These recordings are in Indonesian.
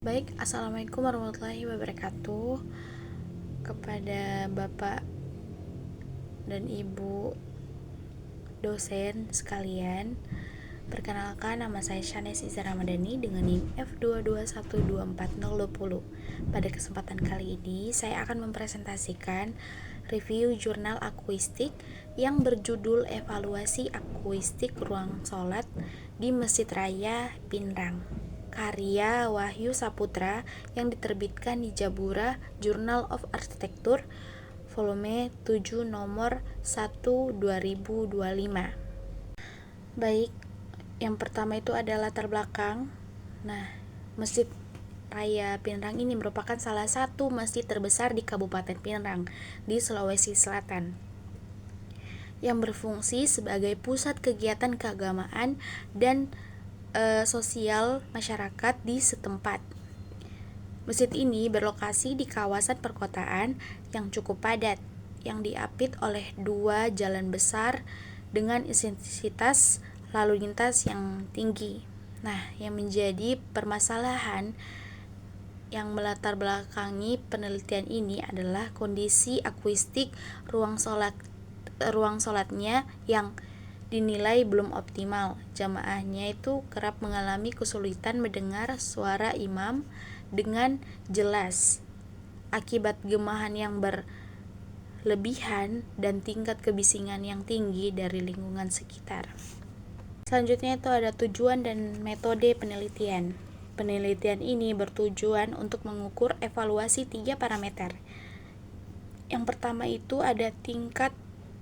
Baik, Assalamualaikum warahmatullahi wabarakatuh. Kepada Bapak dan Ibu dosen sekalian, perkenalkan, nama saya Shanes Iza Ramadhani dengan NIM F221240020. Pada kesempatan kali ini, saya akan mempresentasikan review jurnal akuistik yang berjudul Evaluasi Akuistik Ruang Sholat di Masjid Raya Pinrang, karya Wahyu Saputra yang diterbitkan di Jabura Journal of Architecture volume 7 nomor 1 2025. Baik, yang pertama itu adalah latar belakang. Nah, Masjid Raya Pinrang ini merupakan salah satu masjid terbesar di Kabupaten Pinrang di Sulawesi Selatan, yang berfungsi sebagai pusat kegiatan keagamaan dan sosial masyarakat di setempat. Masjid ini berlokasi di kawasan perkotaan yang cukup padat, yang diapit oleh dua jalan besar dengan intensitas lalu lintas yang tinggi. Nah, yang menjadi permasalahan yang melatar belakangi penelitian ini adalah kondisi akuistik ruang sholatnya yang dinilai belum optimal. Jamaahnya itu kerap mengalami kesulitan mendengar suara imam dengan jelas akibat gemahan yang berlebihan dan tingkat kebisingan yang tinggi dari lingkungan sekitar. Selanjutnya itu ada tujuan dan metode penelitian. Penelitian ini bertujuan untuk mengukur evaluasi 3 parameter. Yang pertama itu ada tingkat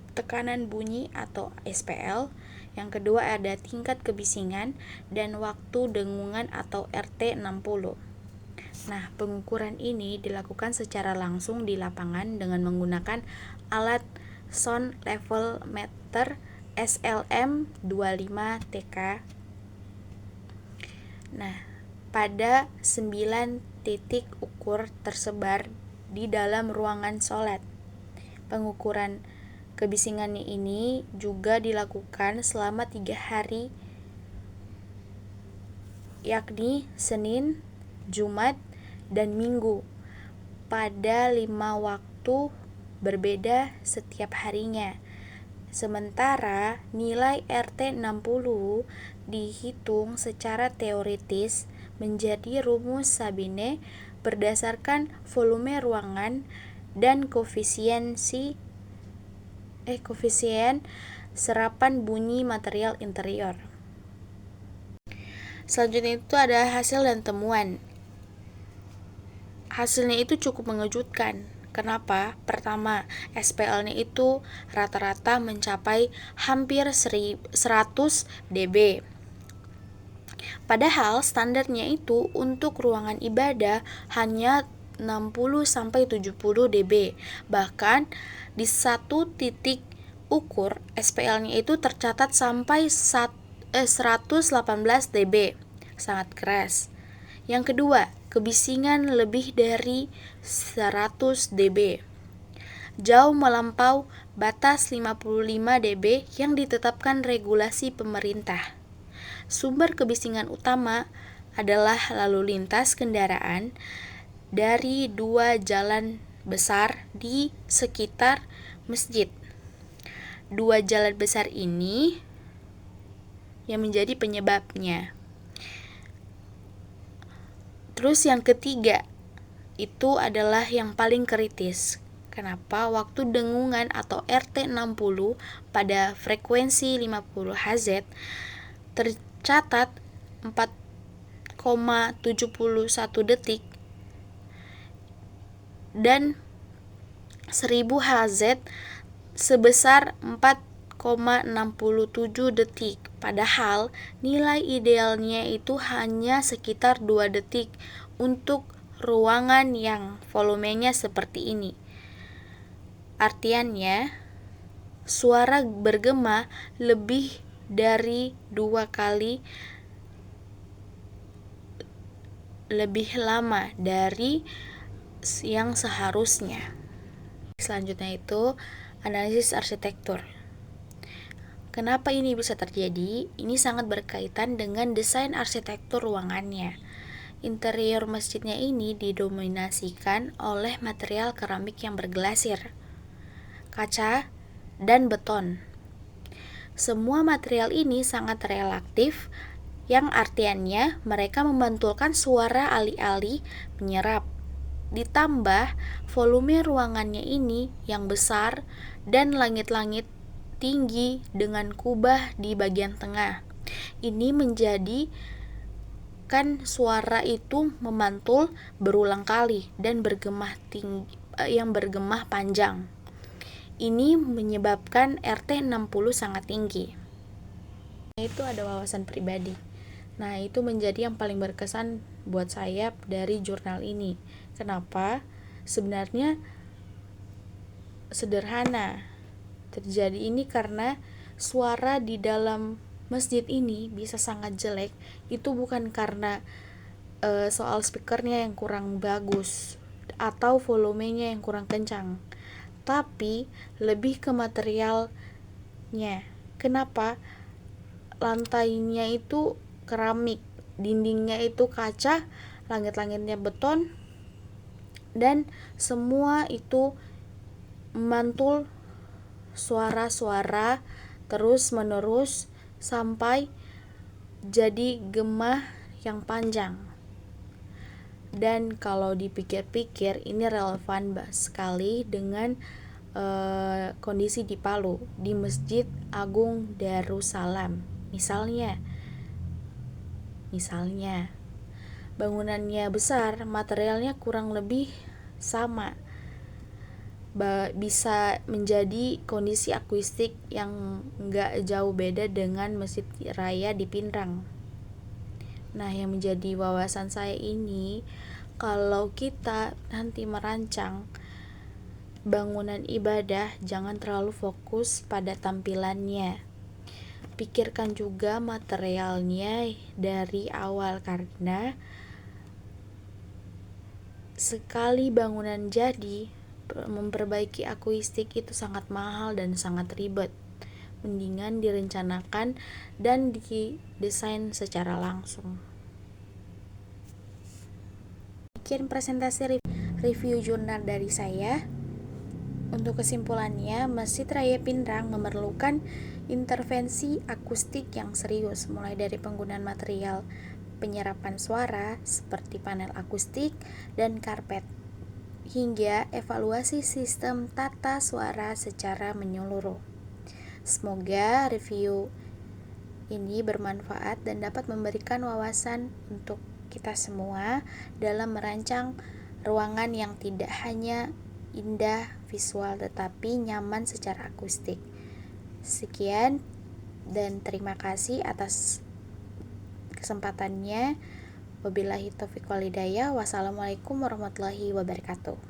tekanan bunyi atau SPL, yang kedua ada tingkat kebisingan, dan waktu dengungan atau RT60. Nah, pengukuran ini dilakukan secara langsung di lapangan dengan menggunakan alat Sound Level Meter SLM 25TK. Nah, pada 9 titik ukur tersebar di dalam ruangan sholat. Pengukuran kebisingannya ini juga dilakukan selama 3 hari, yakni Senin, Jumat, dan Minggu, pada 5 waktu berbeda setiap harinya. Sementara nilai RT60 dihitung secara teoritis menjadi rumus Sabine berdasarkan volume ruangan dan koefisien serapan bunyi material interior. Selanjutnya itu ada hasil dan temuan. Hasilnya itu cukup mengejutkan. Kenapa? Pertama, SPL-nya itu rata-rata mencapai hampir 100 dB. Padahal standarnya itu untuk ruangan ibadah hanya 60-70 dB. Bahkan di satu titik ukur SPL-nya itu tercatat sampai 118 dB. Sangat keras. Yang kedua, kebisingan lebih dari 100 dB. Jauh melampau batas 55 dB yang ditetapkan regulasi pemerintah. Sumber kebisingan utama adalah lalu lintas kendaraan dari dua jalan besar di sekitar masjid. Dua jalan besar ini yang menjadi penyebabnya. Terus yang ketiga itu adalah yang paling kritis. Kenapa? Waktu dengungan atau RT60 pada frekuensi 50 Hz tercatat 4,71 detik dan 1000 Hz sebesar 4,67 detik. Padahal nilai idealnya itu hanya sekitar 2 detik untuk ruangan yang volumenya seperti ini. Artiannya, suara bergema lebih dari 2 kali lebih lama dari yang seharusnya. Selanjutnya itu analisis arsitektur. Kenapa ini bisa terjadi? Ini sangat berkaitan dengan desain arsitektur ruangannya. Interior masjidnya ini didominasikan oleh material keramik yang berglasir, kaca, dan beton. Semua material ini sangat relaktif, yang artiannya mereka memantulkan suara alih-alih menyerap. Ditambah volume ruangannya ini yang besar dan langit-langit tinggi dengan kubah di bagian tengah. Ini menjadikan suara itu memantul berulang kali dan bergema panjang. Ini menyebabkan RT 60 sangat tinggi. Itu ada wawasan pribadi. Nah, itu menjadi yang paling berkesan buat saya dari jurnal ini. Kenapa? Sebenarnya sederhana. Terjadi ini karena suara di dalam masjid ini bisa sangat jelek. Itu bukan karena soal speakernya yang kurang bagus atau volumenya yang kurang kencang, tapi lebih ke materialnya. Kenapa? Lantainya itu keramik, dindingnya itu kaca, langit-langitnya beton, dan semua itu memantul suara-suara terus menerus sampai jadi gema yang panjang. Dan kalau dipikir-pikir, ini relevan sekali dengan kondisi di Palu, di Masjid Agung Darussalam. Misalnya bangunannya besar, materialnya kurang lebih sama, bisa menjadi kondisi akustik yang nggak jauh beda dengan Masjid Raya di Pinrang. Nah, yang menjadi wawasan saya ini, kalau kita nanti merancang bangunan ibadah, jangan terlalu fokus pada tampilannya. Pikirkan juga materialnya dari awal, karena sekali bangunan jadi, memperbaiki akustik itu sangat mahal dan sangat ribet. Mendingan direncanakan dan didesain secara langsung. Sekian presentasi review jurnal dari saya. Untuk kesimpulannya, Masjid Raya Pinrang memerlukan intervensi akustik yang serius, mulai dari penggunaan material penyerapan suara seperti panel akustik dan karpet, hingga evaluasi sistem tata suara secara menyeluruh. Semoga review ini bermanfaat dan dapat memberikan wawasan untuk kita semua dalam merancang ruangan yang tidak hanya indah visual tetapi nyaman secara akustik. Sekian dan terima kasih atas kesempatannya. Wabillahi taufiq wal hidayah. Wassalamualaikum warahmatullahi wabarakatuh.